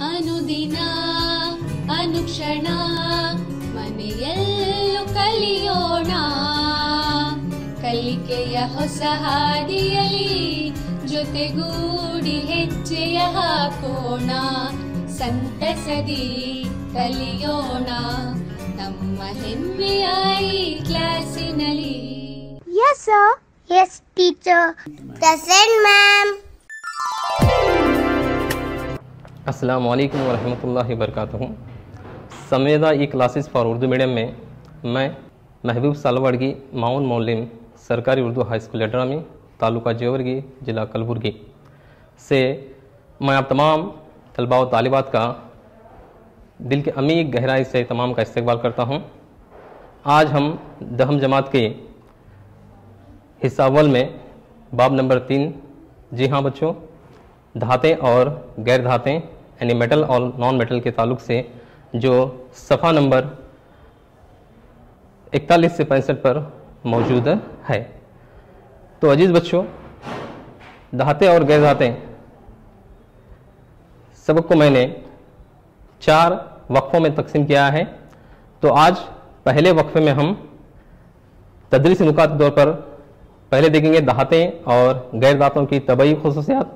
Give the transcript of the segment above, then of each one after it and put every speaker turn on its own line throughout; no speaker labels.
ಅನುದಿನ ಅನುಕ್ಷಣ ಮನೆಯಲ್ಲೂ ಕಲಿಯೋಣ, ಕಲಿಕೆಯ ಹೊಸ ಹಾದಿಯಲಿ ಜೊತೆಗೂಡಿ ಹೆಜ್ಜೆಯ ಹಾಕೋಣ, ಸಂತಸದಿ ಕಲಿಯೋಣ ನಮ್ಮ ಹೆಮ್ಮೆಯ ಈ ಕ್ಲಾಸಿನಲ್ಲಿ.
Yes sir. Yes teacher. Present ma'am.
अस्सलाम वालेकुम वरहमतुल्लाहि वबरकातुहू। संवेदा ई क्लासेस फॉर उर्दू मीडियम में मैं महबूब सालवाड़गी माउन मौलिम सरकारी उर्दू हाई स्कूल अड्रामी तालुका जेवरगी ज़िला कलबुर्गी से मैं आप तमाम तलबा व तालिबात का दिल के अमीर गहराई से तमाम का इस्तकबाल करता हूँ। आज हम 10वीं जमात के हिस्सा अव्वल में बाब नंबर 3, जी हाँ बच्चों, धातें और गैर धातें यानी मेटल और नॉन मेटल के ताल्लुक से जो सफ़ा नंबर 41 से 65 पर मौजूद है। तो अजीज़ बच्चों, धातें और गैर धातें सबक को मैंने 4 वक्फ़ों में तकसीम किया है। तो आज पहले वक्फ़े में हम तदरीसी नुकात के तौर पर पहले देखेंगे धातें और गैर धातों की तबई खुसूसियात,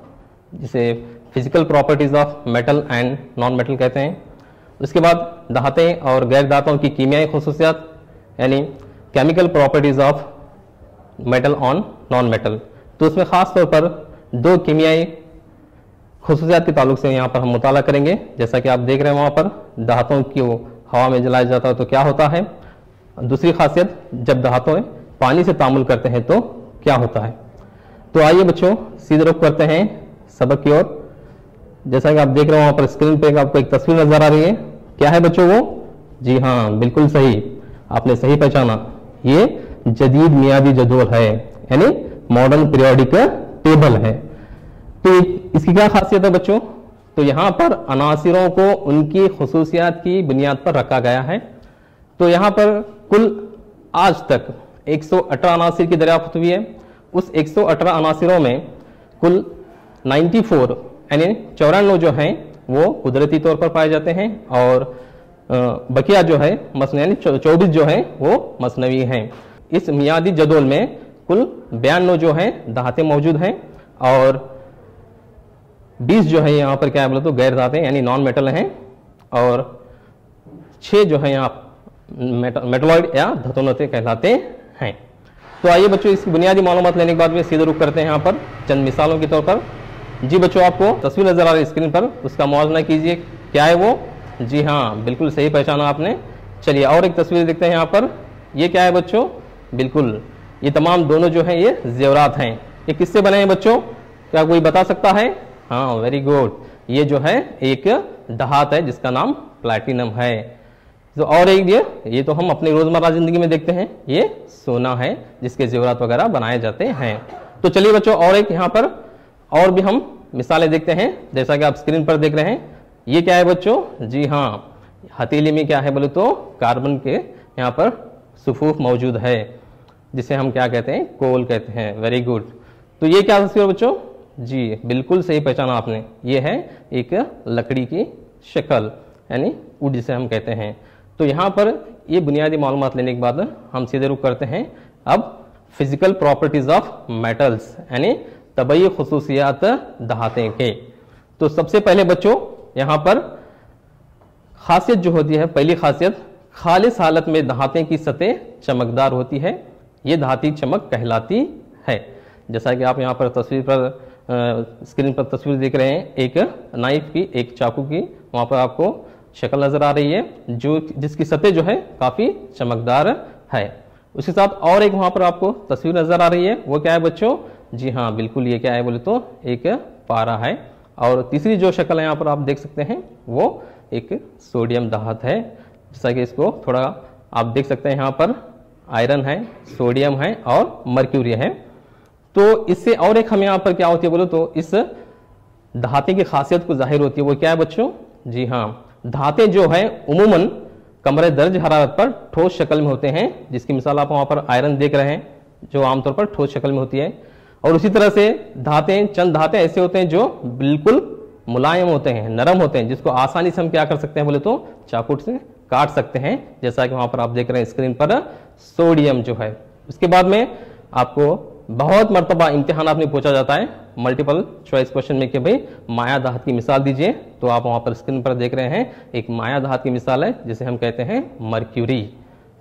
जिसे physical properties of metal and non metal कहते हैं। उसके बाद धातें और गैर धातों की कीमियाई खुसूसियात यानी chemical properties of metal on non metal. तो उसमें ख़ास तौर पर 2 कीमियाई खुसूसियात के ताल्लुक से यहाँ पर हम मुताला करेंगे। जैसा कि आप देख रहे हैं वहाँ पर धातों को हवा में जलाया जाता है तो क्या होता है, दूसरी खासियत जब धातुएं पानी से तामुल करते हैं तो क्या होता है। तो आइए बच्चों सीधे रुख करते हैं सबक की ओर। जैसा कि आप देख रहे हो वहां पर स्क्रीन पे आपको एक तस्वीर नजर आ रही है, क्या है बच्चों वो? जी हाँ, बिल्कुल सही, आपने सही पहचाना, ये जदीद मियादी जदवल है यानी मॉडर्न पीरियोडिक टेबल है। तो इसकी क्या खासियत है बच्चों? तो यहाँ पर अनासिरों को उनकी खुसूसियात की बुनियाद पर रखा गया है। तो यहाँ पर कुल आज तक 118 अनासिर की दरियाफ्त हुई है। उस 118 अनासिरों में कुल 94 यानी 94 जो हैं वो कुदरती तौर पर पाए जाते हैं और बकिया जो है मसनवी यानी 24 जो हैं वो मसनवी हैं। इस मियादी जदोल में कुल 92 जो हैं धातें मौजूद हैं और 20 जो है यहाँ पर क्या है बोले तो गैर धातें यानी नॉन मेटल हैं और 6 जो है यहाँ मेटलॉइड या धतोनतें कहलाते हैं। तो आइए बच्चों इसकी बुनियादी मालूमात लेने के बाद में सीधे रुख करते हैं यहाँ पर चंद मिसालों के तौर पर। जी बच्चों, आपको तस्वीर नजर आ रही है स्क्रीन पर, उसका मुआवजा कीजिए, क्या है वो? जी हाँ, बिल्कुल सही पहचाना आपने। चलिए और एक तस्वीर देखते हैं यहाँ पर, ये क्या है बच्चों? बिल्कुल ये तमाम दोनों जो हैं ये जेवरात हैं। ये किससे बने हैं बच्चों, क्या कोई बता सकता है? हाँ, वेरी गुड, ये जो है एक धात है जिसका नाम प्लैटिनम है। तो और एक ये तो हम अपनी रोजमर्रा जिंदगी में देखते हैं, ये सोना है जिसके जेवरात वगैरह बनाए जाते हैं। तो चलिए बच्चों और एक यहाँ पर और भी हम मिसालें देखते हैं। जैसा कि आप स्क्रीन पर देख रहे हैं, ये क्या है बच्चों? जी हाँ, हथेली में क्या है बोले तो कार्बन के यहाँ पर सुफूफ मौजूद है जिसे हम क्या कहते हैं? कोल कहते हैं। Very good. तो ये क्या तस्वीर बच्चों? जी बिल्कुल सही पहचाना आपने, ये है एक लकड़ी की शक्ल यानी वुड जिसे हम कहते हैं। तो यहाँ पर ये बुनियादी मालूमात लेने के बाद हम सीधे रुख करते हैं अब फिजिकल प्रॉपर्टीज ऑफ मेटल्स यानी तबई खुसूसियात धातें के। तो सबसे पहले बच्चों यहाँ पर खासियत जो होती है, पहली खासियत, खालिस हालत में धातें की सतह चमकदार होती है, ये धाती चमक कहलाती है। जैसा कि आप यहाँ पर तस्वीर पर स्क्रीन पर तस्वीर देख रहे हैं, एक नाइफ की, एक चाकू की, वहाँ पर आपको शक्ल नजर आ रही है जो जिसकी सतह जो है काफी चमकदार है। उसके साथ और एक वहां पर आपको तस्वीर नजर आ रही है, वो क्या है बच्चों? जी हाँ, बिल्कुल ये क्या है बोले तो एक पारा है। और तीसरी जो शक्ल है यहाँ पर आप देख सकते हैं वो एक सोडियम धात है। जैसा कि इसको थोड़ा आप देख सकते हैं, यहाँ पर आयरन है, सोडियम है और मर्क्यूरी है। तो इससे और एक हम यहाँ पर क्या होती है बोले तो इस धाते की खासियत को जाहिर होती है, वो क्या है बच्चों? जी हाँ, धातें जो है उमूमन कमरे दर्ज हरारत पर ठोस शक्ल में होते हैं, जिसकी मिसाल आप वहां पर आयरन देख रहे हैं जो आमतौर पर ठोस शक्ल में होती है। और उसी तरह से धातें, चंद धातें ऐसे होते हैं जो बिल्कुल मुलायम होते हैं, नरम होते हैं, जिसको आसानी से हम क्या कर सकते हैं बोले तो चाकू से काट सकते हैं, जैसा कि वहां पर आप देख रहे हैं स्क्रीन पर सोडियम जो है। उसके बाद में आपको बहुत मर्तबा इम्तिहानात में पूछा जाता है मल्टीपल चॉइस क्वेश्चन में कि भाई माया धात की मिसाल दीजिए, तो आप वहां पर स्क्रीन पर देख रहे हैं एक माया धात की मिसाल है जिसे हम कहते हैं मर्क्यूरी।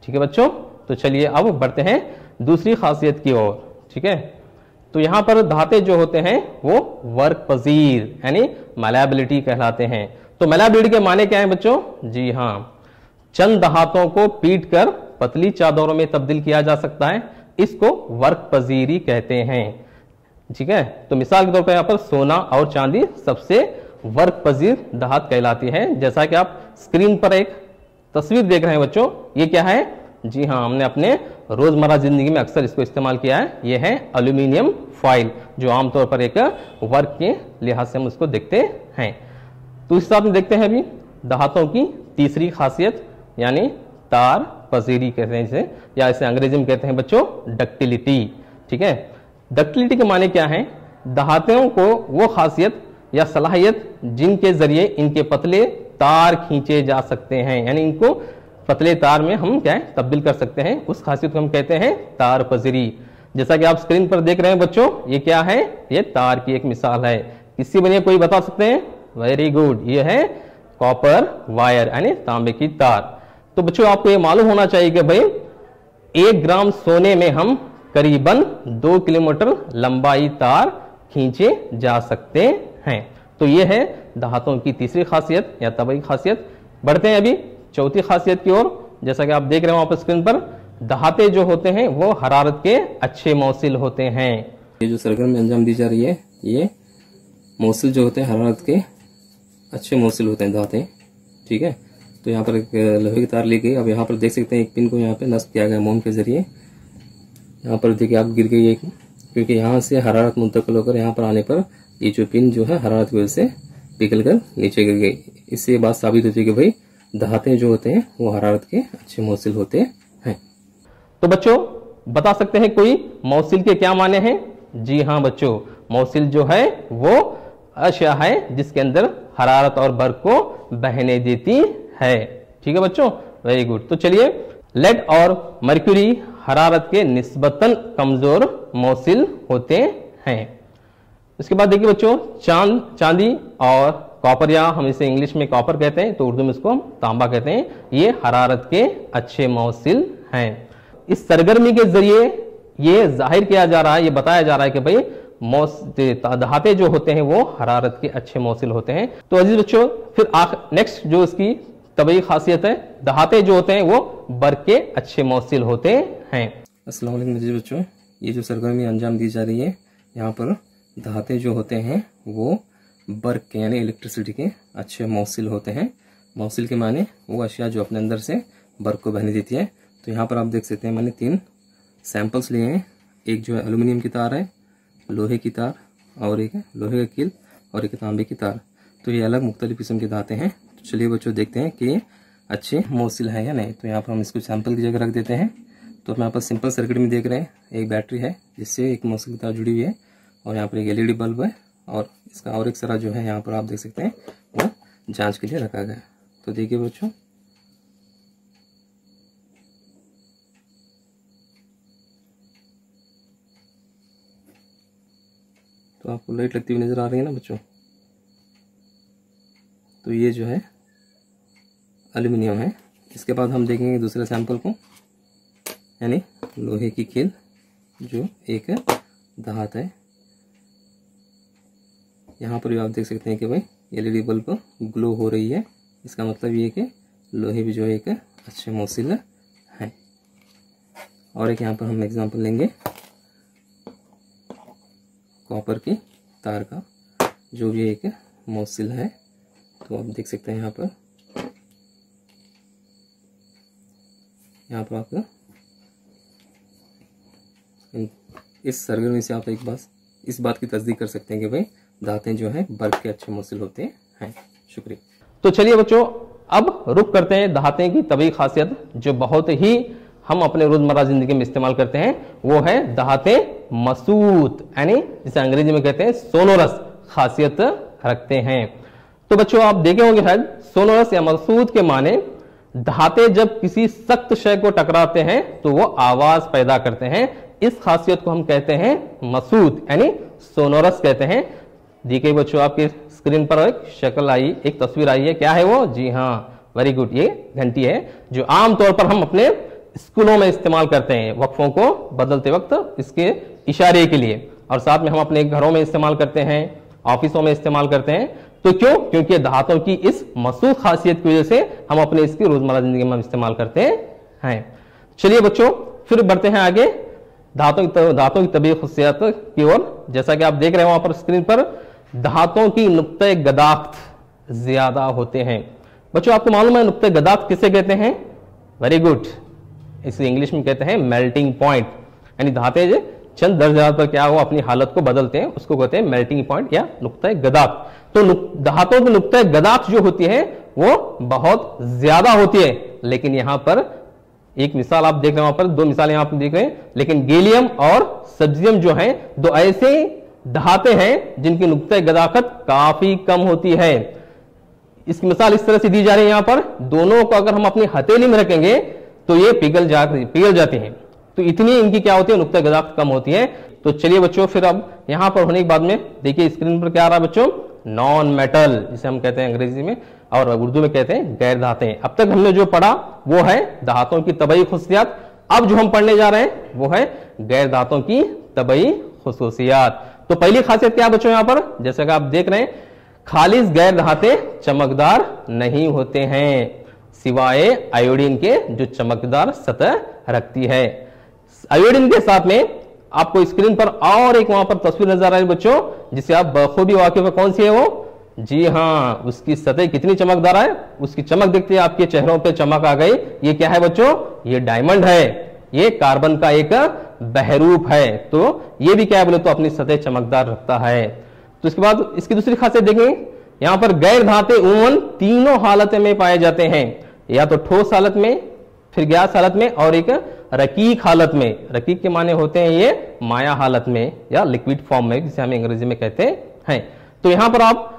ठीक है बच्चों, तो चलिए अब बढ़ते हैं दूसरी खासियत की ओर। ठीक है, तो यहां पर धातें जो होते हैं वो वर्क पजीर यानी मैलेबिलिटी कहलाते हैं। तो मैलेबिलिटी के माने क्या है बच्चों? जी हाँ, चंद धातों को पीट कर पतली चादरों में तब्दील किया जा सकता है, इसको वर्क पजीरी कहते हैं। ठीक है, तो मिसाल के तौर पर यहां पर सोना और चांदी सबसे वर्क पजीर धात कहलाती है। जैसा कि आप स्क्रीन पर एक तस्वीर देख रहे हैं बच्चों, ये क्या है? जी हाँ, हमने अपने रोजमर्रा जिंदगी में अक्सर इसको इस्तेमाल किया है। यह है एल्यूमिनियम फॉइल, जो आमतौर पर एक वर्क के लिहाज से हम उसको देखते हैं। तो इस हिसाब में देखते हैं अभी धातों की तीसरी खासियत यानी तार पजीरी कहते हैं इसे, या इसे अंग्रेजी में कहते हैं बच्चों डक्टिलिटी। ठीक है, डक्टिलिटी के माने क्या है? धातुओं को वो खासियत या सलाहियत जिनके जरिए इनके पतले तार खींचे जा सकते हैं, यानी इनको पतले तार में हम क्या है तब्दील कर सकते हैं, उस खासियत को हम कहते हैं तार पजीरी। जैसा कि आप स्क्रीन पर देख रहे हैं बच्चों, ये क्या है? ये तार की एक मिसाल है। किससे बनी है कोई बता सकते हैं? वेरी गुड, ये है कॉपर वायर यानी तांबे की तार। तो बच्चों आपको ये मालूम होना चाहिए कि भाई 1 ग्राम सोने में हम करीबन 2 किलोमीटर लंबाई तार खींचे जा सकते हैं। तो ये है धातुओं की तीसरी खासियत या तबई खासियत। बढ़ते हैं अभी चौथी खासियत की ओर। जैसा कि आप देख रहे हैं वहां पर स्क्रीन पर, धातें जो होते हैं वो हरारत के अच्छे मौसिल होते हैं।
ये जो सरगर्मी अंजाम दी जा रही है, ये मौसिल जो होते हैं हरारत के अच्छे मौसिल होते हैं धातें। ठीक है, तो यहाँ पर एक लोहे की तार ली गई। अब यहाँ पर देख सकते हैं एक पिन को यहाँ पे नस्ब किया गया मोम के जरिए। यहाँ पर देखिए आप गिर गई एक, क्योंकि यहाँ से हरारत मुंतकिल होकर यहाँ पर आने पर ये जो पिन जो है हरारत की वजह से पिघल कर नीचे गिर गई। इससे ये बात साबित होती है कि भाई धातें जो होते हैं वो हरारत के अच्छे मौसिल होते हैं।
तो बच्चों बता सकते हैं कोई मौसिल के क्या माने हैं? जी हाँ बच्चों, मौसिल जो है वो अशिया है जिसके अंदर हरारत और बर्फ को बहने देती है। ठीक है बच्चों, वेरी गुड। तो चलिए, लेड और मर्क्यूरी हरारत के निस्बतन कमजोर मौसिल होते हैं। इसके बाद देखिए बच्चों, चांदी और कॉपर, या हम इसे इंग्लिश में कॉपर कहते हैं तो उर्दू में इसको हम तांबा कहते हैं, ये हरारत के अच्छे मौसिल हैं। इस सरगर्मी के जरिए ये जाहिर किया जा रहा है, ये बताया जा रहा है कि भाई धातें जो होते हैं वो हरारत के अच्छे मौसिल होते हैं। तो अजीज बच्चों, फिर नेक्स्ट जो इसकी तबई खासियत है, धातें जो होते हैं वो बर्क के अच्छे मौसिल होते हैं।
अस्सलाम वालेकुम अजीज बच्चों, ये जो सरगर्मी अंजाम दी जा रही है, यहाँ पर धातें जो होते हैं वो बर्क के यानी इलेक्ट्रिसिटी के अच्छे मौसिल होते हैं। मौसिल के माने वो अशिया जो अपने अंदर से बर्क को बहने देती है। तो यहाँ पर आप देख सकते हैं मैंने 3 सैंपल्स लिए हैं। एक जो है एल्यूमिनियम की तार है, लोहे की तार, और एक है लोहे का कील, और एक तांबे की तार। तो ये अलग मुख्तलिफ किस्म के धातें हैं। तो चलिए बच्चों देखते हैं कि ये अच्छे मौसिल है या नहीं। तो यहाँ पर हम इसको सैंपल की जगह रख देते हैं। तो हम यहाँ पर सिंपल सर्किट में देख रहे हैं, एक बैटरी है जिससे एक मौसिल की तार जुड़ी हुई है, और यहाँ पर एक LED बल्ब है, और इसका और एक सरा जो है यहाँ पर आप देख सकते हैं वो जांच के लिए रखा गया है। तो देखिए बच्चों, तो आपको लाइट लगती हुई नजर आ रही है ना बच्चों। तो ये जो है एल्यूमिनियम है। इसके बाद हम देखेंगे दूसरे सैंपल को, यानी लोहे की कील जो एक धात है। यहाँ पर भी आप देख सकते हैं कि भाई LED बल्ब ग्लो हो रही है, इसका मतलब ये कि लोहे भी जो है एक अच्छे मौसिल है। और एक यहाँ पर हम एग्जांपल लेंगे कॉपर की तार का, जो भी एक मौसिल है। तो आप देख सकते हैं यहाँ पर आपका इस सरगर्मी से आप एक बात इस बात की तस्दीक कर सकते हैं कि भाई धातें जो है बर्फ के अच्छे मौसिल होते हैं। शुक्रिया।
तो चलिए बच्चों, अब रुक करते हैं धातें की तबई खासियत जो बहुत ही हम अपने रोजमर्रा जिंदगी में इस्तेमाल करते हैं, वो है धातें मसूत, यानी जिसे अंग्रेजी में कहते हैं सोनोरस खासियत रखते हैं। तो बच्चों आप देखे होंगे शायद सोनोरस या मसूद के माने धाते जब किसी सख्त शय को टकराते हैं तो वो आवाज पैदा करते हैं। इस खासियत को हम कहते हैं मसूद यानी सोनोरस कहते हैं। देखिए बच्चों आपकी स्क्रीन पर एक शक्ल आई, एक तस्वीर आई है, क्या है वो? जी हाँ, वेरी गुड, ये घंटी है जो आमतौर पर हम अपने स्कूलों में इस्तेमाल करते हैं वक्फों को बदलते वक्त इसके इशारे के लिए, और साथ में हम अपने घरों में इस्तेमाल करते हैं, ऑफिसों में इस्तेमाल करते हैं। तो क्यों? क्योंकि धातों की इस मसूद खासियत की वजह से हम अपने इसकी रोजमर्रा जिंदगी में इस्तेमाल करते हैं। चलिए बच्चों फिर बढ़ते हैं आगे धातों की तबीयत खुशियात की ओर। जैसा कि आप देख रहे हैं वहां पर स्क्रीन पर, धातों की नुक्ते गदाख्त ज्यादा होते हैं। बच्चों आपको मालूम है नुक्ते गदाख्त किसे कहते हैं? वेरी गुड, इसे इंग्लिश में कहते हैं मेल्टिंग पॉइंट, यानी धाते चंद दर्जा पर क्या हो अपनी हालत को बदलते हैं, उसको कहते हैं मेल्टिंग पॉइंट या नुक्ते गदाख्त। तो धातों की नुक्ते गदाख्त जो होती है वो बहुत ज्यादा होती है, लेकिन यहां पर एक मिसाल आप देख रहे हैं, वहां पर दो मिसालें आप देख रहे हैं, लेकिन गैलियम और सब्जियम जो हैं दो ऐसे धाते हैं जिनकी नुक्ते गदाख्त काफी कम होती है। इसकी मिसाल इस तरह से दी जा रही है, यहां पर दोनों को अगर हम अपनी हथेली में रखेंगे तो ये पिघल जाती हैं। तो इतनी इनकी क्या होती है, नुक्ते गदाख्त कम होती है। तो चलिए बच्चों फिर अब यहां पर होने के बाद में देखिए स्क्रीन पर क्या आ रहा है बच्चों, नॉन मेटल जिसे हम कहते हैं अंग्रेजी में और उर्दू में कहते हैं गैर धातें। अब तक हमने जो पढ़ा वो है धातों की तबई खुसूसियात, अब जो हम पढ़ने जा रहे हैं वो है गैर धातों की तबई खुसूसियात। तो पहली खासियत क्या है बच्चों यहां पर, जैसे कि आप देख रहे हैं, खालिस गैर धातें चमकदार नहीं होते हैं सिवाय आयोडीन के जो चमकदार सतह रखती है। आयोडीन के साथ में आपको स्क्रीन पर और एक वहां पर तस्वीर नजर आ रही है बच्चों, जिसे आप बखूबी वाकिफ है, कौन सी है वो? जी हाँ, उसकी सतह कितनी चमकदार है, उसकी चमक देखते हैं आपके चेहरों पे चमक आ गई। ये क्या है बच्चों? ये डायमंड है, ये कार्बन का एक बहरूप है। तो ये भी क्या है बोले तो अपनी सतह चमकदार रखता है। तो इसके बाद इसकी दूसरी खासियत देखें, यहां पर गैर धाते उमूमन तीनों हालत में पाए जाते हैं, या तो ठोस हालत में, फिर गैस हालत में और एक रकीक हालत में। रकीक के माने होते हैं ये माया हालत में या लिक्विड फॉर्म में, जिसे हम अंग्रेजी में कहते हैं। तो यहां पर आप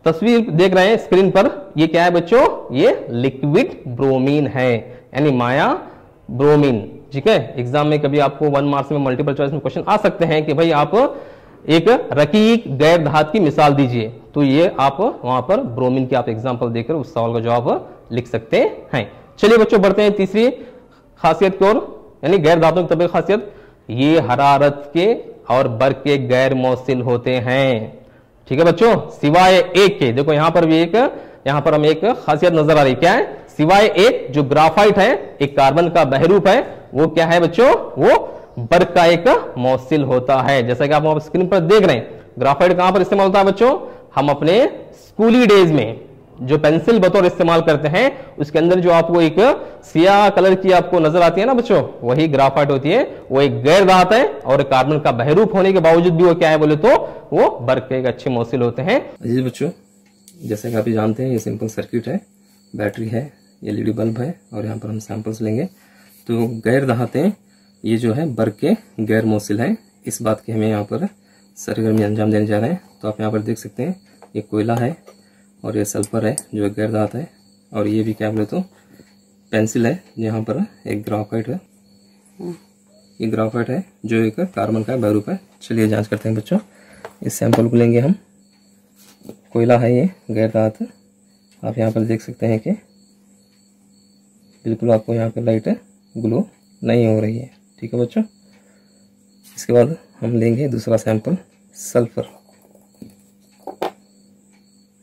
तस्वीर देख रहे हैं स्क्रीन पर, ये क्या है बच्चों? ये लिक्विड ब्रोमीन है, यानी माया ब्रोमीन। ठीक है, एग्जाम में कभी आपको 1 मार्क्स में मल्टीपल चॉइस में क्वेश्चन आ सकते हैं कि भाई आप एक रकीक गैर धात की मिसाल दीजिए, तो ये आप वहां पर ब्रोमीन की आप एग्जाम्पल देकर उस सवाल का जवाब लिख सकते हैं। चलिए बच्चों बढ़ते हैं तीसरी खासियत की ओर, यानी गैर धातुओं की तबीयत खासियत, ये हरारत के और बर्फ के गैर मौसिल होते हैं। ठीक है बच्चों, सिवाय एक के, देखो यहां पर भी एक, यहां पर हमें एक खासियत नजर आ रही, क्या है? सिवाय एक जो ग्राफाइट है, एक कार्बन का बहरूप है, वो क्या है बच्चों? वो बर्फ का एक मौसिल होता है। जैसा कि आप वहां स्क्रीन पर देख रहे हैं, ग्राफाइट कहां पर इस्तेमाल होता है बच्चों? हम अपने स्कूली डेज में जो पेंसिल बतौर इस्तेमाल करते हैं, उसके अंदर जो आपको एक सियाह कलर की आपको नजर आती है ना बच्चों, वही ग्राफाइट होती है। वो एक गैर धात है और कार्बन का बहरूप होने के बावजूद भी वो क्या है बोले तो वो बर्फ के एक अच्छे मौसिल होते हैं।
जी बच्चों, जैसे कि आप जानते हैं ये सिंपल सर्किट है, बैटरी है, एलईडी बल्ब है, और यहाँ पर हम सैंपल्स लेंगे। तो गैर धातें ये जो है बर्फ के गैर मौसिल है, इस बात की हमें यहाँ पर सरगर्मी अंजाम देने जा रहे हैं। तो आप यहाँ पर देख सकते हैं ये कोयला है और ये सल्फर है जो गैर धात है, और ये भी क्या बोले तो पेंसिल है, यहाँ पर एक ग्राफाइट है, ये ग्राफाइट है जो एक कार्बन का बहरूप है। चलिए जांच करते हैं बच्चों, इस सैंपल को लेंगे हम। कोयला है ये गैर धात, आप यहाँ पर देख सकते हैं कि बिल्कुल आपको यहाँ पर लाइट ग्लो नहीं हो रही है। ठीक है बच्चों, इसके बाद हम लेंगे दूसरा सैंपल सल्फर।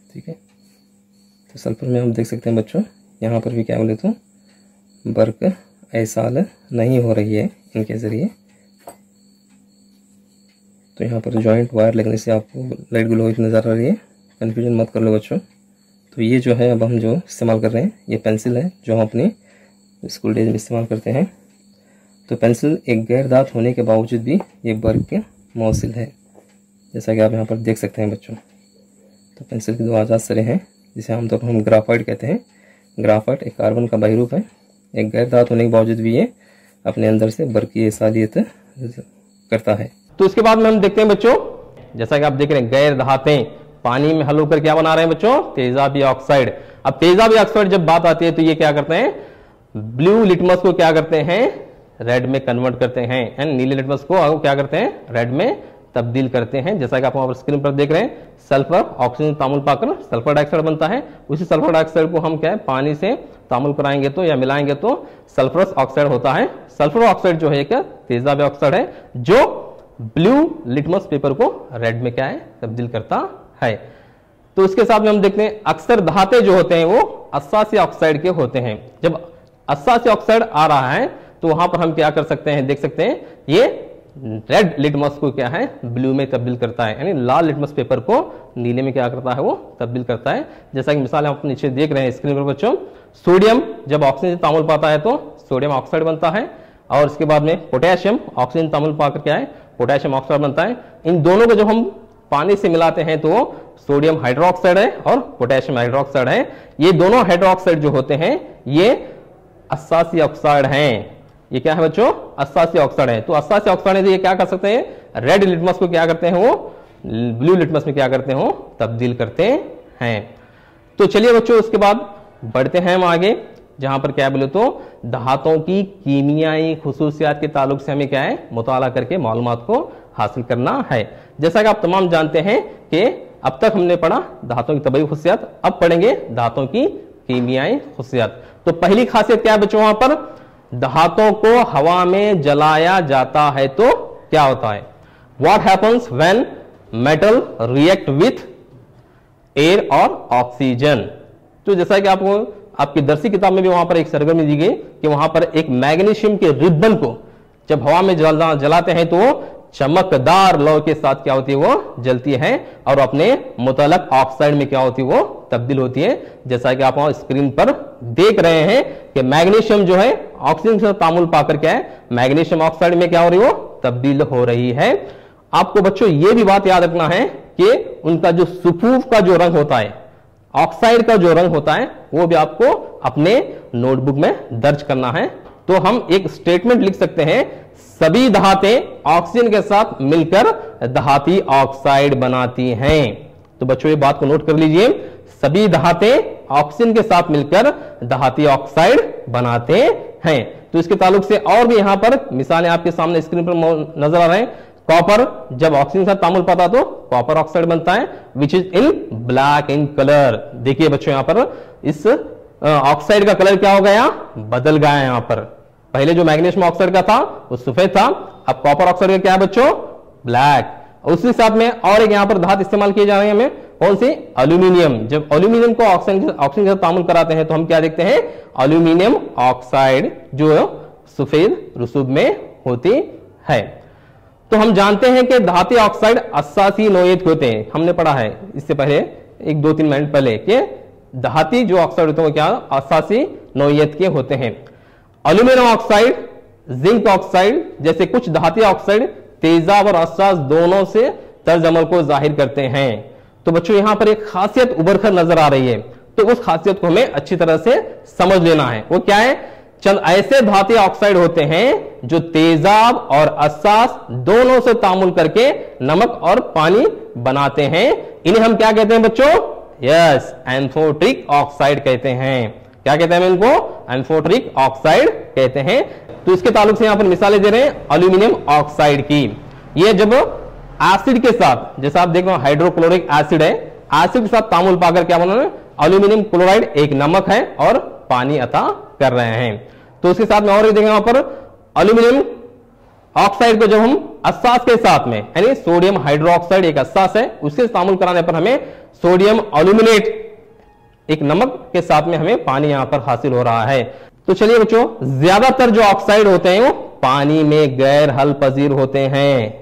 ठीक है, तो सल्फर में हम देख सकते हैं बच्चों, यहाँ पर भी क्या बोले तो बर्क ऐसाल नहीं हो रही है इनके ज़रिए। तो यहाँ पर जॉइंट वायर लगने से आपको लाइट ग्लो नज़र आ रही है, कन्फ्यूजन मत कर लो बच्चों। तो ये जो है अब हम जो इस्तेमाल कर रहे हैं, ये पेंसिल है जो हम अपनी स्कूल डेज में इस्तेमाल करते हैं। तो पेंसिल एक गैर धात होने के बावजूद भी ये बर्फ के मौसिल है, जैसा कि आप यहाँ पर देख सकते हैं बच्चों। तो पेंसिल के दो आज़ाद सिरे हैं, जिसे आमतौर पर हम ग्राफाइट कहते हैं। ग्राफाइट एक कार्बन का बहरूप है, एक गैर धात होने के बावजूद भी ये अपने अंदर से बर्फ की ऐसालियत करता है।
तो इसके बाद में हम देखते हैं बच्चों, जैसा कि आप देख रहे हैं गैर धातें पानी में हल होकर क्या बना रहे हैं बच्चों, तेजाबी ऑक्साइड। अब तेजाबी ऑक्साइड जब बात आती है तो ये क्या करते हैं, ब्लू लिटमस को क्या करते हैं, रेड में कन्वर्ट करते हैं, एंड नीले लिटमस को क्या करते हैं, रेड में तब्दील करते हैं। जैसा कि आप वहां पर स्क्रीन पर देख रहे हैं, सल्फर ऑक्सीजन तामुल पाकर सल्फर डाइऑक्साइड बनता है। उसी सल्फर डाइऑक्साइड को हम क्या है, पानी से तामुल कराएंगे तो या मिलाएंगे तो सल्फरस ऑक्साइड होता है। सल्फर ऑक्साइड जो है एक तेजाबी ऑक्साइड है जो ब्लू लिटमस पेपर को रेड में क्या है, तब्दील करता है। तो इसके साथ में हम देखते हैं अक्सर धाते जो होते हैं वो अस्सासी ऑक्साइड के होते हैं। जब अस्सासी ऑक्साइड आ रहा है तो वहां पर हम क्या कर सकते हैं, देख सकते हैं ये रेड लिटमस को क्या है, ब्लू में तब्दील करता है, यानी लाल लिटमस पेपर को नीले में क्या करता है, वो तब्दील करता है। जैसा कि मिसाल आप नीचे देख रहे हैं स्क्रीन पर बच्चों, सोडियम जब ऑक्सीजन से तामुल पाता है तो सोडियम ऑक्साइड बनता है, और इसके बाद में पोटेशियम ऑक्सीजन तामुल पाकर क्या है, पोटेशियम ऑक्साइड बनता है। इन दोनों को जब हम पानी से मिलाते हैं तो सोडियम हाइड्रोक्साइड है और पोटेशियम हाइड्रोक्साइड है। ये दोनों हाइड्रोक्साइड जो होते हैं ये अस्सासी ऑक्साइड हैं। ये क्या है बच्चों, अस्सासी ऑक्साइड है। तो अस्सासी ऑक्साइड है, ये क्या कर सकते हैं, रेड लिटमस को क्या करते हैं, वो ब्लू लिटमस में क्या करते हो, तब्दील करते हैं। तो चलिए बच्चों उसके बाद बढ़ते हैं हम आगे, जहां पर क्या बोले तो धातुओं की कीमियाई खुसूसियात के ताल्लुक से हमें क्या है, मुताला करके मालूमात को हासिल करना है। जैसा कि आप तमाम जानते हैं कि अब तक हमने पढ़ा धातुओं की तबई खुसूसियात, अब पढ़ेंगे धातुओं की कीमियाई खुसूसियात। तो पहली खासियत क्या है बच्चों, वहां पर धातुओं को हवा में जलाया जाता है तो क्या होता है, what happens when metal react with air और ऑक्सीजन। तो जैसा कि आपको आपकी दरसी किताब में भी वहां पर एक सरगर्मी दी गई कि वहां पर एक मैग्नीशियम के रिबन को जब हवा में जलाते हैं तो चमकदार लौ के साथ क्या होती है, वो जलती है और अपने मुतलक ऑक्साइड में क्या होती है, वो तब्दील होती है। जैसा कि आप वहां स्क्रीन पर देख रहे हैं कि मैग्नीशियम जो है ऑक्सीजन से तामुल पाकर क्या है, मैग्नीशियम ऑक्साइड में क्या हो रही है, वो तब्दील हो रही है। आपको बच्चों ये भी बात याद रखना है कि उनका जो सुफूफ का जो रंग होता है, ऑक्साइड का जो रंग होता है, वो भी आपको अपने नोटबुक में दर्ज करना है। तो हम एक स्टेटमेंट लिख सकते हैं, सभी धातें ऑक्सीजन के साथ मिलकर धाती ऑक्साइड बनाती हैं। तो बच्चों ये बात को नोट कर लीजिए, सभी धातें ऑक्सीजन के साथ मिलकर धाती ऑक्साइड बनाते हैं। तो इसके ताल्लुक से और भी यहां पर मिसालें आपके सामने स्क्रीन पर नजर आ रहे हैं। कॉपर जब ऑक्सीजन के साथ तामुल पाता तो कॉपर ऑक्साइड बनता है, which is in black in colour. देखिए बच्चों यहां पर इस ऑक्साइड का कलर क्या हो गया, बदल गया है। यहां पर पहले जो मैग्नीशियम ऑक्साइड का था वो सफेद था, अब कॉपर ऑक्साइड का क्या है बच्चों, ब्लैक। उसी साथ में और एक यहां पर धातु इस्तेमाल किए जा रहे हैं हमें, कौन सी, एल्यूमिनियम। जब एल्यूमिनियम को ऑक्सीजन के साथ तामुल कराते हैं तो हम क्या देखते हैं, एल्यूमिनियम ऑक्साइड जो सफेद रसूब में होती है। तो हम जानते हैं कि धाती ऑक्साइड अस्सासी नोयत के होते हैं, हमने पढ़ा है इससे पहले 1-2-3 मिनट पहले कि धाती जो ऑक्साइड होते हैं वो क्या अस्सासी नोयत के होते हैं। एल्यूमिनियम ऑक्साइड, जिंक ऑक्साइड जैसे कुछ धाती ऑक्साइड तेजाब और अस्सास दोनों से तर्ज अमल को जाहिर करते हैं। तो बच्चों यहां पर एक खासियत उभर कर नजर आ रही है, तो उस खासियत को हमें अच्छी तरह से समझ लेना है। वो क्या है, चंद ऐसे धाती ऑक्साइड होते हैं जो तेजाब और अस्सास दोनों से तामुल करके नमक और पानी बनाते हैं। इन्हें हम क्या कहते हैं बच्चों, यस, एम्फोटेरिक ऑक्साइड कहते हैं। क्या कहते हैं इनको, एम्फोटेरिक ऑक्साइड कहते हैं। तो इसके ताल्लुक से यहां पर मिसालें दे रहे हैं एल्यूमिनियम ऑक्साइड की। ये जब एसिड के साथ, जैसा आप देख रहे हो हाइड्रोक्लोरिक एसिड है, एसिड के साथ तामुल पाकर क्या बना, एल्यूमिनियम क्लोराइड एक नमक है और पानी अता कर रहे हैं। तो उसके साथ में और भी देखेंगे वहां पर एल्यूमिनियम ऑक्साइड को जब हम अस्सास के साथ में, यानी सोडियम हाइड्रोक्साइड एक अस्सास है, उससे तामुल कराने पर हमें सोडियम एल्यूमिनेट एक नमक के साथ में हमें पानी यहां पर हासिल हो रहा है। तो चलिए बच्चों, ज्यादातर जो ऑक्साइड होते हैं वो पानी में गैर हल पजीर होते हैं।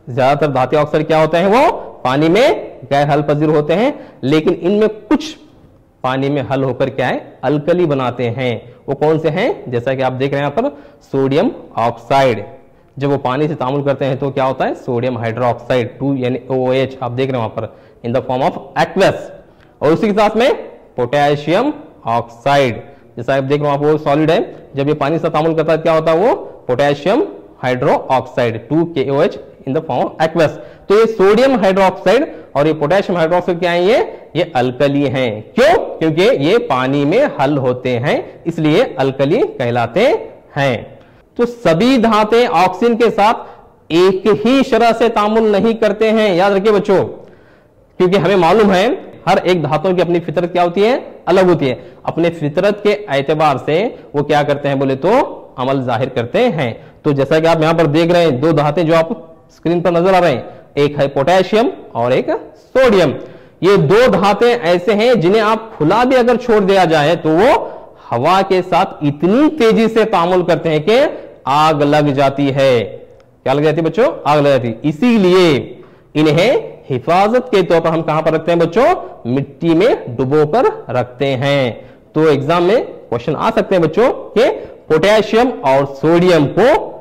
ज्यादातर धाती ऑक्साइड क्या होते हैं, वो पानी में गैर हल पजीर होते हैं, लेकिन इनमें कुछ पानी में हल होकर क्या है, अल्कली बनाते हैं। वो कौन से हैं, जैसा कि आप देख रहे हैं यहां पर सोडियम ऑक्साइड, जब वो पानी से तामुल करते हैं तो क्या होता है, सोडियम हाइड्रोक्साइड 2 यानी OH आप देख रहे हैं वहां पर in the form of aqueous. और उसी के साथ में पोटेशियम ऑक्साइड, जैसा आप देख रहे हो आप वो सॉलिड है, जब ये पानी से तामुल करता है क्या होता है, वो potassium hydro oxide 2KOH in the form of aqueous. तो ये सोडियम हाइड्रोक्साइड और ये पोटेशियम हाइड्रोक्साइड क्या है, ये अल्कली हैं। क्यों? क्योंकि ये पानी में हल होते हैं, इसलिए अल्कली कहलाते हैं। तो सभी धातें ऑक्सीजन के साथ एक ही शरह से तामुल नहीं करते हैं, याद रखिए बच्चों, क्योंकि हमें मालूम है हर एक धातुओं की अपनी फितरत क्या होती है, अलग होती है। अपने फितरत के एतबार से वो क्या करते हैं बोले तो अमल जाहिर करते हैं। तो जैसा कि आप यहां पर देख रहे हैं, दो धातें जो आप स्क्रीन पर नजर आ रहे हैं, एक है पोटेशियम और एक सोडियम। ये दो धातें ऐसे हैं जिन्हें आप खुला भी अगर छोड़ दिया जाए तो वो हवा के साथ इतनी तेजी से तामुल करते हैं कि आग लग जाती है। क्या लग जाती है बच्चों? आग लग जाती है। इसीलिए इन्हें हिफाजत के तौर पर हम कहां पर रखते हैं बच्चों? मिट्टी में डुबो कर रखते हैं। तो एग्जाम में क्वेश्चन आ सकते हैं बच्चों कि पोटेशियम और सोडियम को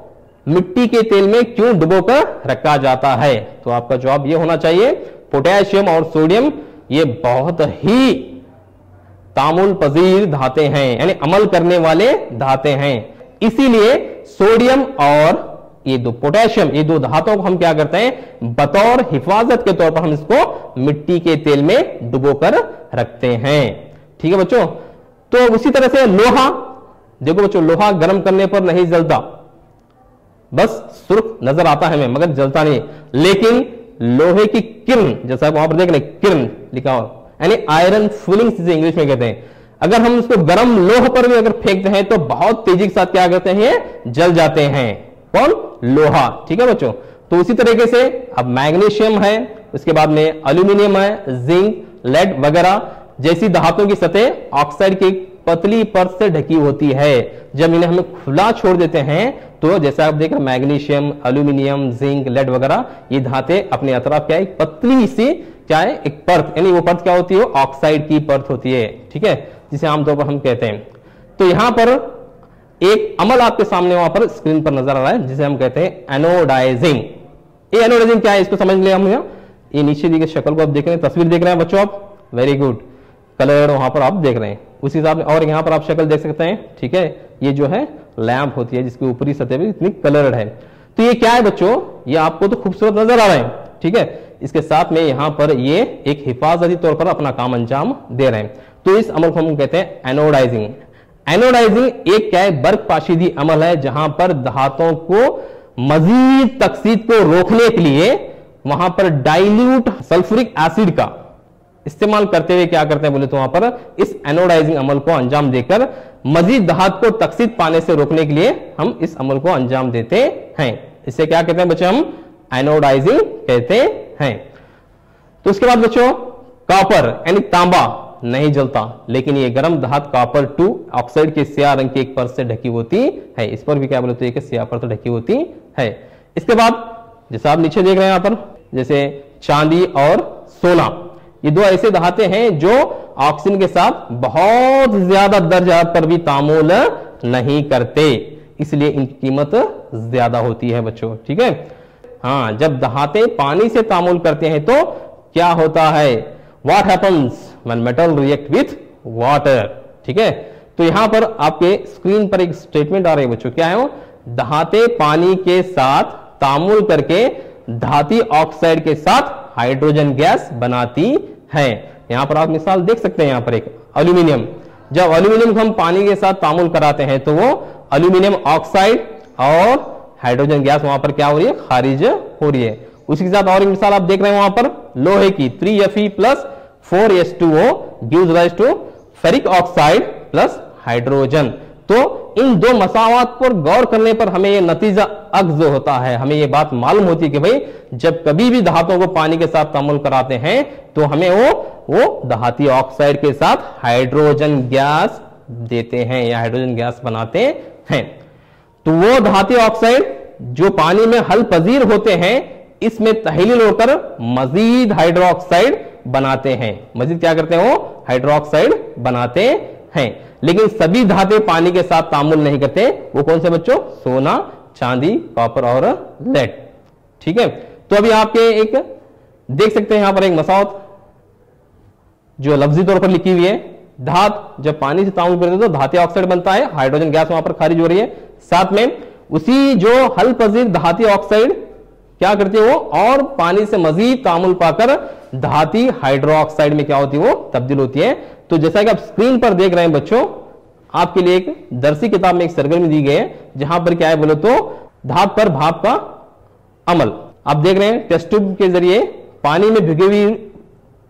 मिट्टी के तेल में क्यों डुबो कर रखा जाता है? तो आपका जवाब यह होना चाहिए, पोटेशियम और सोडियम ये बहुत ही तामुल पजीर धाते हैं, यानी अमल करने वाले धाते हैं। इसीलिए सोडियम और ये दो पोटेशियम, ये दो धातुओं को हम क्या करते हैं, बतौर हिफाजत के तौर पर हम इसको मिट्टी के तेल में डुबोकर रखते हैं। ठीक है बच्चों। तो उसी तरह से लोहा, देखो बच्चों, लोहा गर्म करने पर नहीं जलता, बस सुर्ख नजर आता है हमें मगर जलता नहीं। लेकिन लोहे की किरण, जैसा वहां पर देख रहे किरण लिखा हुआ, यानी आयरन फूलिंग जिसे इंग्लिश में कहते हैं, अगर हम उसको गर्म लोह पर भी अगर फेंकते हैं तो बहुत तेजी के साथ क्या करते हैं, जल जाते हैं। कौन? लोहा। ठीक है बच्चों। तो उसी तरीके से अब मैग्नीशियम है, उसके बाद में एल्यूमिनियम है, जिंक, लेड वगैरह जैसी धातुओं की सतह ऑक्साइड की पतली परत से ढकी होती है। जब इन्हें हमें खुला छोड़ देते हैं तो जैसा आप देख रहे हैं मैग्नीशियम, एल्यूमिनियम, जिंक, लेड वगैरह ये धातें अपने अतराफ क्या है, पतली सी क्या है, एक परत, यानी वो परत क्या होती है, ऑक्साइड की परत होती है। ठीक है, जिसे आमतौर पर हम कहते हैं। तो यहां पर एक अमल आपके सामने वहां पर स्क्रीन पर नजर आ रहा है जिसे हम कहते हैं एनोडाइजिंग। ये एनोडाइजिंग क्या है इसको समझ लिया हम। ये नीचे दी गई शक्ल को आप देख रहे हैं, तस्वीर देख रहे हैं बच्चों आप, वेरी गुड, कलर वहां पर आप देख रहे हैं उसी हिसाब से। और यहां पर आप शक्ल देख सकते हैं। ठीक है, ये जो है लैंप होती है जिसकी ऊपरी सतह भी इतनी कलर्ड है। तो ये क्या है बच्चों, ये आपको तो खूबसूरत नजर आ रहा है। ठीक है, इसके साथ में यहां पर ये एक हिफाजती तौर पर अपना काम अंजाम दे रहे हैं। तो इस अमल को हम कहते हैं एनोडाइजिंग। एनोडाइजिंग एक क्या है, बर्क पाशीदी अमल है जहां पर धातुओं को मजीद तकसीद को रोकने के लिए वहां पर डाइल्यूट सल्फ्यूरिक एसिड का इस्तेमाल करते हुए क्या करते हैं बोले तो वहां पर इस एनोडाइजिंग अमल को अंजाम देकर मजीद धातु को तकसीद पाने से रोकने के लिए हम इस अमल को अंजाम देते हैं। इसे क्या कहते हैं बच्चे, हम एनोडाइजिंग कहते हैं। तो उसके बाद बच्चों कॉपर यानी तांबा नहीं जलता, लेकिन ये गर्म धातु कॉपर 2 ऑक्साइड के स्याह रंग की एक परत से ढकी होती है। इस पर भी क्या बोलते हैं, स्याह परत ढकी होती है। इसके बाद जैसा आप नीचे देख रहे हैं यहां पर, जैसे चांदी और सोना, ये दो ऐसे धाते हैं जो ऑक्सीजन के साथ बहुत ज्यादा दर्जा पर भी तामुल नहीं करते, इसलिए इनकी कीमत ज्यादा होती है बच्चों। ठीक है, हाँ, जब धातें पानी से तामुल करते हैं तो क्या होता है, what happens when metal react with water. ठीक है, तो यहां पर आपके स्क्रीन पर एक स्टेटमेंट आ रही है बच्चों, क्या है वो, धातें पानी के साथ तामुल करके धाती ऑक्साइड के साथ हाइड्रोजन गैस बनाती है। यहां पर आप मिसाल देख सकते हैं, यहां पर एक एल्यूमिनियम, जब एल्यूमिनियम को हम पानी के साथ तामुल कराते हैं तो वो एल्यूमिनियम ऑक्साइड और हाइड्रोजन गैस वहां पर क्या हो रही है, खारिज हो रही है। उसी के साथ और एक मिसाल आप देख रहे हैं वहां पर लोहे की 3Fe+4S2O gives rise to ferric oxide plus hydrogen. तो इन दो मसावात पर गौर करने पर हमें यह नतीजा अख्ज़ होता है, हमें यह बात मालूम होती है कि भाई जब कभी भी धातुओं को पानी के साथ तामुल कराते हैं तो हमें वो धाती ऑक्साइड के साथ हाइड्रोजन गैस देते हैं या हाइड्रोजन गैस बनाते हैं। तो वो धाती ऑक्साइड जो पानी में हल पजीर होते हैं इसमें तहलील होकर मजीद हाइड्रोक्साइड बनाते हैं। मजीद क्या करते हैं, वो हाइड्रोक्साइड बनाते हैं। लेकिन सभी धातें पानी के साथ तामुल नहीं करते। वो कौन से बच्चों, सोना, चांदी, कॉपर और लेड। ठीक है, तो अभी आपके एक देख सकते हैं यहां पर एक मसावत जो लफ्जी तौर पर लिखी हुई है, धात जब पानी से तामुल करते हैं तो धाती ऑक्साइड बनता है, हाइड्रोजन गैस वहां पर खारिज हो रही है। साथ में उसी जो हल पजीर धाती ऑक्साइड क्या करती है वो, और पानी से मजीद तामुल पाकर धाती हाइड्रोक्साइड में क्या होती है वो तब्दील होती है। तो जैसा कि आप स्क्रीन पर देख रहे हैं बच्चों, आपके लिए एक दरसी किताब में एक सरगर्मी दी गई है जहां पर क्या है बोले तो धात पर भाप का अमल। आप देख रहे हैं टेस्ट ट्यूब के जरिए पानी में भिगी हुई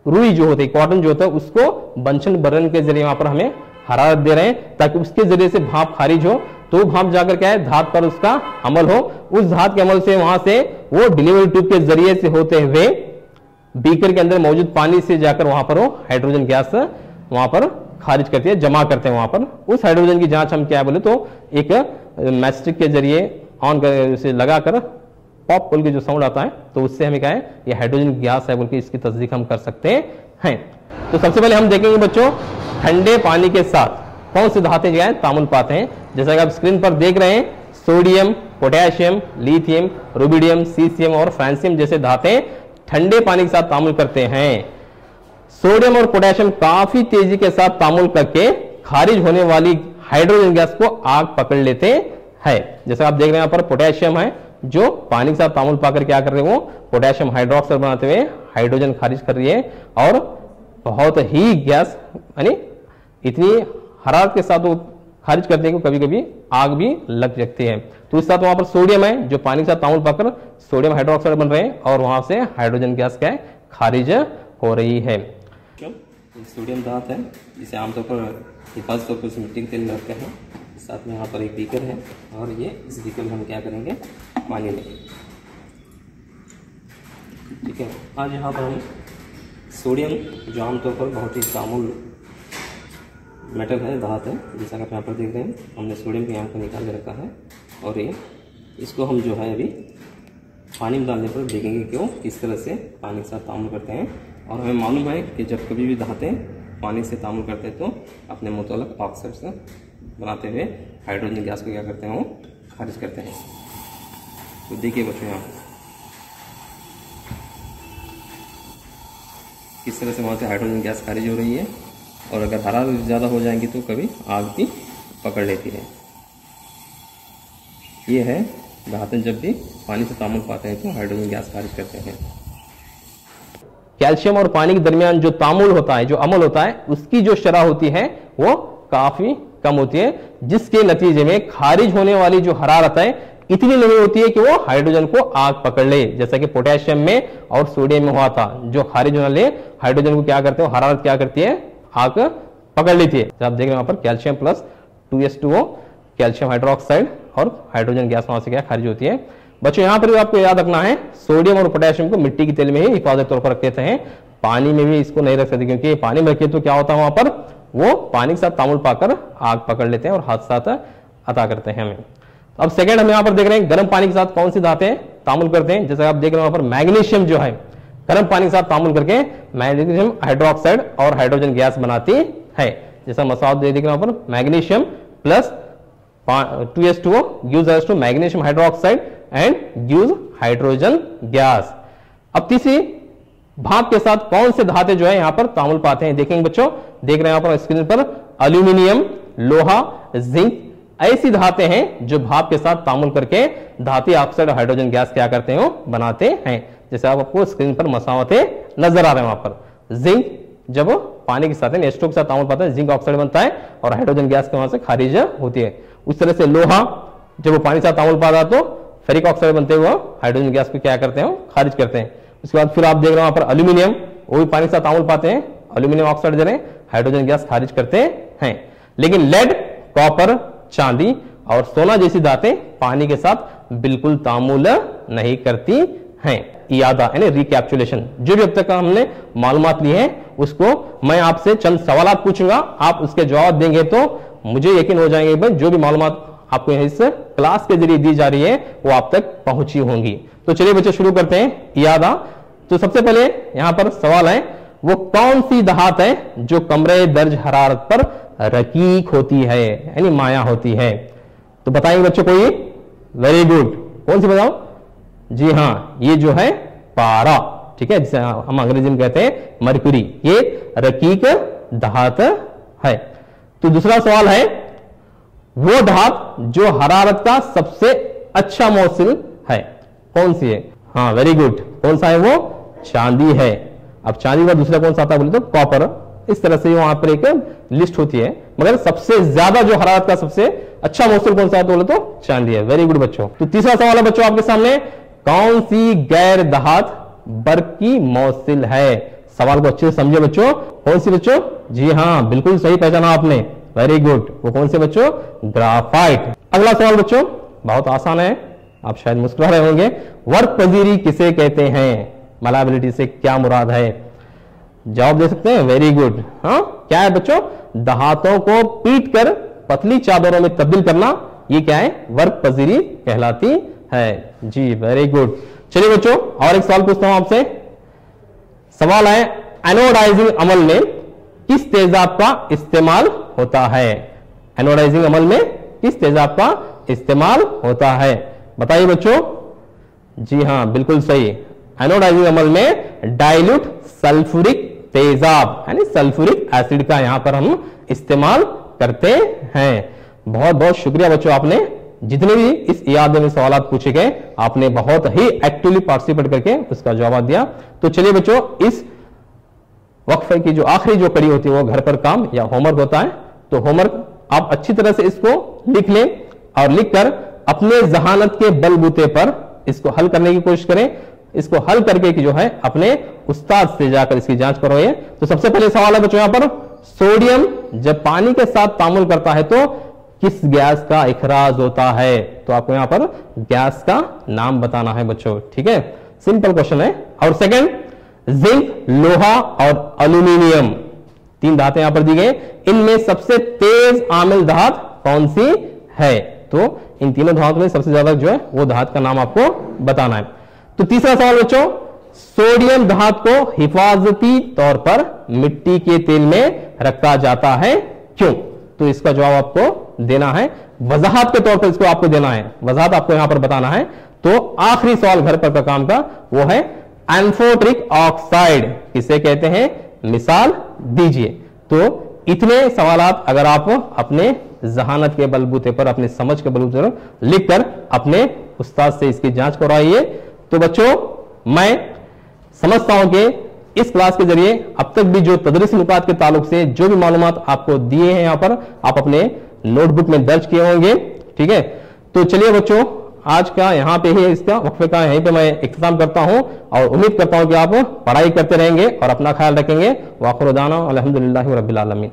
रुई जो होती है, कॉटन जो होता है, उसको बंचन बर्नर के जरिए वहां पर हमें हरारत दे रहे हैं ताकि उसके जरिए से भाप खारिज हो, तो भाप जाकर क्या है धात पर उसका अमल हो। उस धात के अमल से वहां से वो डिलीवरी ट्यूब के जरिए से होते हुए बीकर के अंदर मौजूद पानी से जाकर वहां पर वो हाइड्रोजन गैस वहां पर खारिज करती है, जमा करते हैं वहां पर। उस हाइड्रोजन की जांच हम क्या है बोले तो एक मैचस्टिक के जरिए ऑन कर लगाकर पॉप बोल के जो साउंड आता है, तो उससे हमें क्या है ये हाइड्रोजन गैस है बोल के इसकी तस्दीक हम कर सकते हैं। तो सबसे पहले हम देखेंगे बच्चों ठंडे पानी के साथ कौन सी धातें जो है तामुल पाते हैं। जैसा कि आप स्क्रीन पर देख रहे हैं, sodium, potassium, lithium, rubidium, caesium और फ्रांसियम जैसे धातें ठंडे पानी के साथ तामुल करते हैं। सोडियम और पोटेशियम काफी तेजी के साथ तामुल करके खारिज होने वाली हाइड्रोजन गैस को आग पकड़ लेते हैं। जैसा आप देख रहे हैं यहाँ पर पोटेशियम है जो पानी के साथ तामुल पाकर क्या कर रहे हैं वो पोटेशियम हाइड्रोक्साइड बनाते हुए हाइड्रोजन खारिज कर रही है, और बहुत ही गैस यानी इतनी हरारत के साथ वो खारिज करते हैं कि कभी कभी आग भी लग सकती है। तो इस साथ वहां पर सोडियम है जो पानी के साथ तामुल पाकर सोडियम हाइड्रोक्साइड बन रहे हैं और वहां से हाइड्रोजन गैस क्या है खारिज हो रही है।
सोडियम धात है जिसे आमतौर पर हिफाजत तौर पर मिट्टी के तेल में रखते हैं। साथ में यहाँ पर एक बीकर है और ये इस बीकर में हम क्या करेंगे पानी लेंगे। ठीक है, आज यहाँ पर हम सोडियम जो आमतौर पर बहुत ही तामुल मेटल है, धात है, जैसा कि आप यहाँ पर देख रहे हैं, हमने सोडियम के यहाँ को निकाल के रखा है और ये इसको हम जो है अभी पानी में डालने पर देखेंगे क्यों किस तरह से पानी के साथ तामुल करते हैं। और हमें मालूम है कि जब कभी भी धातें पानी से तामुल करते हैं तो अपने मुतल्लक ऑक्साइड से बनाते हुए हाइड्रोजन गैस को क्या करते हैं वो खारिज करते हैं। तो देखिए बच्चों यहाँ किस तरह से वहाँ से हाइड्रोजन गैस खारिज हो रही है, और अगर हरारत ज़्यादा हो जाएंगी तो कभी आग भी पकड़ लेती है। ये है धातें जब भी पानी से तामुल पाते हैं तो हाइड्रोजन गैस खारिज करते हैं।
कैल्शियम और पानी के दरमियान जो तामुल होता है, जो अमल होता है, उसकी जो शरह होती है वो काफी कम होती है, जिसके नतीजे में खारिज होने वाली जो हरारत है इतनी नहीं होती है कि वो हाइड्रोजन को आग पकड़ ले, जैसा कि पोटेशियम में और सोडियम में हुआ था। जो खारिज होने वाले हाइड्रोजन को क्या करते हैं, हरारत क्या करती है, आग पकड़ लेती है। आप देख रहे हैं वहां पर calcium plus 2H2O, calcium hydroxide और हाइड्रोजन गैस वहां से क्या खारिज होती है। बच्चों यहाँ पर भी आपको याद रखना है सोडियम और पोटेशियम को मिट्टी के तेल में ही हिफाजत तौर पर रख देते हैं, पानी में भी इसको नहीं रख सकते, क्योंकि पानी में रखिए तो क्या होता है वहां पर वो पानी के साथ तामुल पाकर आग पकड़ लेते हैं और हादसा अता करते हैं हमें। अब सेकंड हम यहाँ पर देख रहे हैं गर्म पानी के साथ कौन सी धातें तामुल करते हैं। जैसे आप देख रहे हैं वहां पर मैग्नीशियम जो है गर्म पानी के साथ तामुल करके मैग्नीशियम हाइड्रोक्साइड और हाइड्रोजन गैस बनाती है। जैसा मसाल देख रहे हैं वहां पर magnesium plus 2H2O gives rise to magnesium hydroxide and gives hydrogen gas। अब तीसरी भाप के साथ कौन से धातें जो है यहां पर तामुल पाते हैं, देखेंगे बच्चों, देख रहे हैं यहां पर स्क्रीन पर अल्यूमिनियम, लोहा, जिंक ऐसी धातें हैं जो भाप के साथ तामुल करके धाती ऑक्साइड और हाइड्रोजन गैस क्या करते हैं बनाते हैं। जैसे आपको स्क्रीन पर मसावतें नजर आ रहे हैं वहां पर। जिंक जब पानी के साथ H2O के साथ तामुल पाता है जिंक ऑक्साइड बनता है और हाइड्रोजन गैस के वहां से खारिज होती है। उस तरह से लोहा जब वो पानी के साथ तामुल पाता है तो फेरिक ऑक्साइड बनते हुए हाइड्रोजन गैस को क्या करते हैं खारिज करते हैं। उसके बाद फिर आप देख रहे हैं वहां पर अल्यूमिनियम, वो भी पानी के साथ तामुल पाते हैं, अल्यूमिनियम ऑक्साइड जो है हाइड्रोजन गैस खारिज करते हैं। लेकिन लेड, कॉपर, चांदी और सोना जैसी धातें पानी के साथ बिल्कुल तामुल नहीं करती हैं। यादा यानी रिकैप्चुलेशन, जो भी अब तक हमने मालूमात ली है उसको मैं आपसे चंद सवाल पूछूंगा, आप उसके जवाब देंगे तो मुझे यकीन हो जाएंगे भाई जो भी मालूमात आपको इस क्लास के जरिए दी जा रही है वो आप तक पहुंची होंगी। तो चलिए बच्चे शुरू करते हैं यादा। तो सबसे पहले यहां पर सवाल है वो कौन सी धात है जो कमरे दर्ज हरारत पर रकीक होती है यानी माया होती है। तो बताएंगे बच्चों कोई, वेरी गुड, कौन सी बताओ। जी हाँ, ये जो है पारा, ठीक है, जिसे हम अंग्रेजी में कहते हैं मरक्यूरी, ये रकीक धात है। तो दूसरा सवाल है वो धात जो हरारत का सबसे अच्छा मौसिल है, कौन सी है। हाँ वेरी गुड, कौन सा है वो? चांदी है। अब चांदी का दूसरा कौन सा आता है बोले तो कॉपर। इस तरह से वहां पर एक लिस्ट होती है, मगर सबसे ज्यादा जो हरारत का सबसे अच्छा मौसम कौन सा है तो बोले तो चांदी है। वेरी गुड बच्चों। तो तीसरा सवाल है बच्चों आपके सामने, कौन सी गैर धात बर्क की मौसिल है? सवाल को अच्छे से समझे बच्चों। कौन सी बच्चों? जी हाँ, बिल्कुल सही पहचाना आपने, वेरी गुड। वो कौन से बच्चों? ग्राफाइट। अगला सवाल बच्चों बहुत आसान है, आप शायद मुस्कुरा रहे होंगे। वर्क पजीरी किसे कहते हैं? मलाबिलिटी से क्या मुराद है? जवाब दे सकते हैं? Very good. हाँ क्या है बच्चों? धातों को पीट कर पतली चादरों में तब्दील करना, ये क्या है? वर्क पजीरी कहलाती है। जी वेरी गुड। चलिए बच्चों और एक सवाल पूछता हूं आपसे। सवाल है, एनोडाइजिंग अमल में किस तेजाब का इस्तेमाल होता है? एनोडाइजिंग अमल में किस तेजाब का इस्तेमाल होता है? बताइए बच्चों। जी हाँ बिल्कुल सही, एनोडाइजिंग अमल में डाइल्यूट सल्फ्यूरिक तेजाब यानी सल्फ्यूरिक एसिड का यहां पर हम इस्तेमाल करते हैं। बहुत बहुत शुक्रिया बच्चों, आपने जितने भी इस याद में सवाल पूछे गए आपने बहुत ही एक्टिवली पार्टिसिपेट करके उसका जवाब दिया। तो चलिए बच्चों, इस वक्फे की जो आखिरी जो कड़ी होती है वो घर पर काम या होमवर्क होता है। तो होमवर्क आप अच्छी तरह से इसको लिख लें और लिखकर अपने जहानत के बलबूते पर इसको हल करने की कोशिश करें। इसको हल करके कि जो है अपने उस्ताद से जाकर इसकी जांच करवाइए। तो सबसे पहले सवाल है बच्चों यहां पर, सोडियम जब पानी के साथ तामुल करता है तो किस गैस का इखराज होता है? तो आपको यहां पर गैस का नाम बताना है बच्चों, ठीक है? सिंपल क्वेश्चन है। और सेकंड, जिंक, लोहा और एल्यूमिनियम, तीन धातें यहां पर दी गई, इनमें सबसे तेज आमिल धात कौन सी है? तो इन तीनों धातुओं में सबसे ज्यादा जो है वो धात का नाम आपको बताना है। तो तीसरा सवाल बच्चों, सोडियम धात को हिफाजती तौर पर मिट्टी के तेल में रखा जाता है, क्यों? तो इसका जवाब आपको देना है, वजाहत के तौर पर इसको आपको देना है, वजाहत आपको यहां पर बताना है। तो आखिरी सवाल घर पर का काम का वो है, एम्फोटेरिक ऑक्साइड किसे कहते हैं? मिसाल दीजिए। तो इतने सवालात अगर आप अपने जहानत के बलबूते पर, अपने समझ के बलबूते पर लिखकर अपने उस्ताद से इसकी जांच करवाइए। तो बच्चों मैं समझता हूं कि इस क्लास के जरिए अब तक भी जो तदरीसी नुकात के ताल्लुक से जो भी मालूमात आपको दिए हैं यहां पर आप अपने नोटबुक में दर्ज किए होंगे, ठीक है? तो चलिए बच्चों आज का यहां पे ही इसका वक्फे का यहीं पे मैं इख्तिताम करता हूं और उम्मीद करता हूं कि आप पढ़ाई करते रहेंगे और अपना ख्याल रखेंगे। वाखिर दाना अल्हम्दुलिल्लाहि रब्बिल आलमीन।